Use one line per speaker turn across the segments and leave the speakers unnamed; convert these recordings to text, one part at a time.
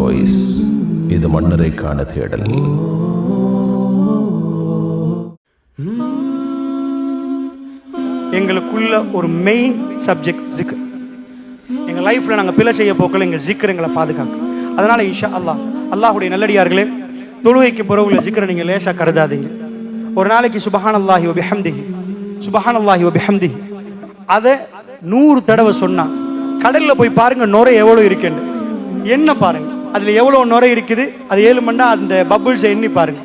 Voice. இது மன்னரைக்கான தேடல்.
எங்களுக்குள்ள ஒரு மெயின் சப்ஜெக்ட் ஜிக்ர். எங்க லைஃப்ல நாங்க பிழை செய்ய போக்கல எங்க ஜிக்ர் எங்களை பாதுகாக்கும். அதனால இன்ஷா அல்லாஹ், அல்லாஹ்வுடைய நல்லடியார்களே, தொழுகைக்கு பிறகுள்ள ஜிக்ரை நீங்க லேசா கருதாதீங்க. ஒரு நாளைக்கு சுபஹானல்லாஹி வ பிஹம்திஹி, சுபஹானல்லாஹி வ பிஹம்திஹி அதை 100 தடவை சொன்னா, கடல்ல போய் பாருங்க நுரை எவ்வளவு இருக்குன்னு. என்ன பாருங்க அதுல எவ்வளவு நுரை இருக்குது, அது 7 மண்டா அந்த பபுள்ஸ் எண்ணி பாருங்க.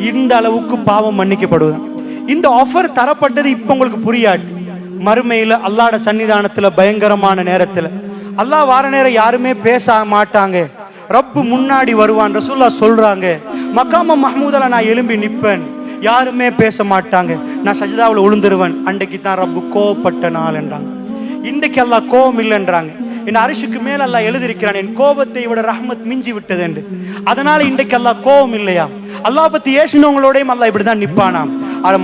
இந்த அளவுக்கு பாவம் மன்னிக்கப்படுவது. இந்த ஆஃபர் தரப்பட்டது இப்ப உங்களுக்கு புரியாட்டு. மறுமையில அல்லாஹ்ட சன்னிதானத்துல பயங்கரமான நேரத்துல அல்லாஹ் வார நேரம் யாருமே பேச மாட்டாங்க. ரப்பு முன்னாடி வருவான். ரசூலுல்லாஹ் சொல்றாங்க, மக்காம மஹ்மூதுல நான் எழும்பி நிப்பேன், யாருமே பேச மாட்டாங்க, நான் சஜிதாவில் உளுந்துருவேன். அன்றைக்கு தான் ரப்பு கோபப்பட்ட நாள் என்றாங்க. இன்றைக்கு அல்லாஹ் கோபம் இல்லைன்றாங்க. என் அரிசிக்கு மேல அல்லாஹ் எழுதியிருக்கிறான், என் கோபத்தை விட ரஹ்மத் மிஞ்சி விட்டது என்று. அதனால இன்றைக்கு அல்லாஹ் கோபம் இல்லையா? அல்லாஹ் பத்தி ஏசினவங்களோடையும் அல்லாஹ் இப்படிதான் நிப்பானாம்.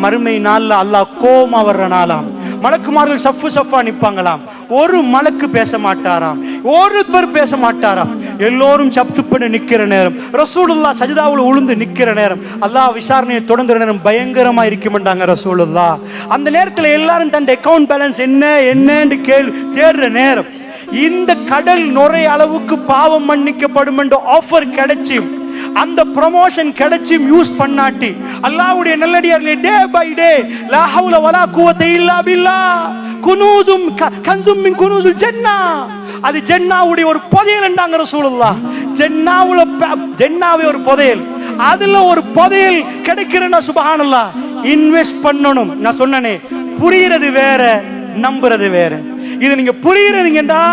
மறுமை நாள்ல அல்லாஹ் கோபமா வர்ற நாளாம். மலக்குமார்கள் சஃப்பு சஃபா நிப்பாங்களாம். ஒரு மலக்கு பேச மாட்டாராம், ஒருவர் பேச மாட்டாராம். எல்லோரும் சப்சுப்பன்னு நிக்கிற நேரம், ரசூலுல்லாஹ் சஜிதாவுல உளுந்து நிக்கிற நேரம், அல்லாஹ் விசாரணையை தொடங்குற நேரம் பயங்கரமா இருக்குமென்றாங்க ரசூலுல்லாஹ். அந்த நேரத்துல எல்லாரும் தன் அக்கவுண்ட் பேலன்ஸ் என்னன்னு தேடுற நேரம், இந்த கடல் நுரை அளவுக்கு பாவம் மன்னிக்கப்படும் என்ற ஆஃபர் கிடைச்சி, அந்த ப்ரமோஷன் கிடைச்சி யூஸ் பண்ணாட்டி, அல்லாஹ்வுடைய நல்லடியார்களே, டே பை டே லா ஹவுல வலா குவத்த இல்லா பில்லாஹ் குனூசும் கன்சும் மின் குனூசுல் ஜன்னah, அது ஜன்னாவுடைய ஒரு புதையல் என்றாங்க ரசூலுல்லாஹ். ஜன்னாவே ஒரு புதையல், அதுல ஒரு புதையல் கிடைக்கிறனா சுப்ஹானல்லாஹ். இன்வெஸ்ட் பண்ணணும். நான் சொன்னனே, புரியுறது வேற, நம்புறது வேற. இது நீங்க புரியுறீங்கடா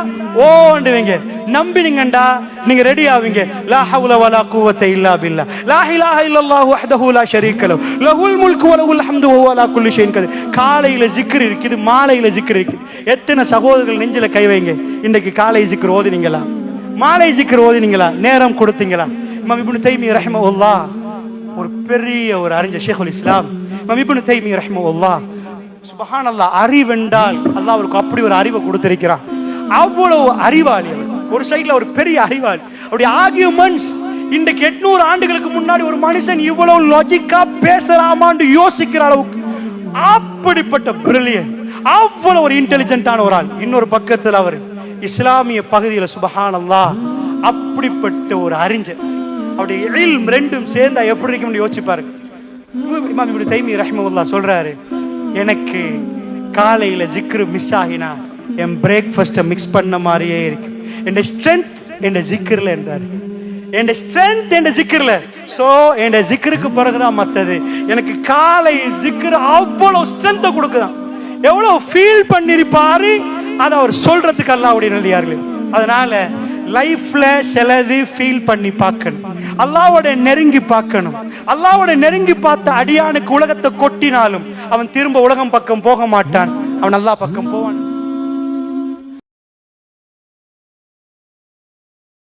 ஓண்டுவீங்க, நம்பினீங்கடா நீங்க ரெடி ஆவீங்க. லா ஹவுல வலா குவத்த இல்லா பில்லாஹ் லா இலாஹ இல்லல்லாஹு வஹ்தஹு லா ஷரீக லஹு லஹுல் முல்கு வ லஹுல் ஹம்து வ ஹுவ அலா குல்லி ஷைஇன் கதீர். காலையில ஜிக்ர் இருக்குது, மாலையில ஜிக்ர் இருக்குது. எத்தனை சகோதரர்கள் நெஞ்சில கை வைங்க, இன்னைக்கு காலை ஜிக்ர் ஓதினீங்களா, மாலை ஜிக்ர் ஓதினீங்களா, நேரம் கொடுத்தீங்களா? இமாம் இப்னு தைமிய்யா ரஹ்மஹுல்லாஹ் ஒரு பெரிய ஒரு அறிஞர், ஷேகுல் இஸ்லாம் இமாம் இப்னு தைமிய்யா ரஹ்மஹுல்லாஹ், சுப்ஹானல்லாஹ், அறிவென்றால் அல்லாஹ் அவருக்கு அப்படி ஒரு அறிவை கொடுத்திருக்கிறான். அவ்வளவு அறிவாளி அவர். ஒரு சைட்ல ஒரு பெரிய அறிவாளி. அவருடைய ஆர்கியூமெண்ட்ஸ், இன்றைக்கு 800 ஆண்டுகளுக்கு முன்னாடி ஒரு மனுஷன் இவ்வளவு லாஜிக்கா பேசலாமான்னு யோசிக்கிற அளவுக்கு அப்படிப்பட்ட பிரில்லியன்ட், அவ்வளவு ஒரு இன்டெலிஜென்ட்டான ஒரு ஆள். இன்னொரு பக்கத்தில் அவர் இஸ்லாமிய பகுதியில சுப்ஹானல்லாஹ் அப்படிப்பட்ட ஒரு அறிஞர். அவருடைய இல்ம் ரெண்டும் சேர்ந்தா எப்படி இருக்கும்னு யோசிச்சு பாருங்க. இமாம் இப்னு தைமிய்யா ரஹ்மஹுல்லாஹ் சொல்றாரு, எனக்கு காலையில ஜிக்ரு மிஸ் ஆகினா என் பிரேக்ஃபாஸ்ட்டை மிக்ஸ் பண்ண மாதிரியே இருக்கு. என் ஸ்ட்ரென்த் என் ஜிக்ர்ல என்றாரு, என் ஸ்ட்ரென்த் என் ஜிக்ர்ல. சோ என் ஜிக்ருக்கு பிறகுதான் மத்தது. எனக்கு காலை ஜிக்ர் அவ்வளவு ஸ்ட்ரென்த்தை கொடுக்குதான். எவ்வளவு ஃபீல் பண்ணிருப்பாரு அதை அவர் சொல்றதுக்கு அல்லாஹ்வுடைய நல்லடியார்களே. அதனால லைஃப்ல சிலது ஃபீல் பண்ணி பார்க்கணும், அல்லாஹ்வோட நெருங்கி பார்க்கணும். அல்லாஹ்வோட நெருங்கி பார்த்த அடியானுக்கு உலகத்தை கொட்டினாலும் அவன் திரும்ப உலகம் பக்கம் போக மாட்டான், அவன் அல்லாஹ் பக்கம் போவான்.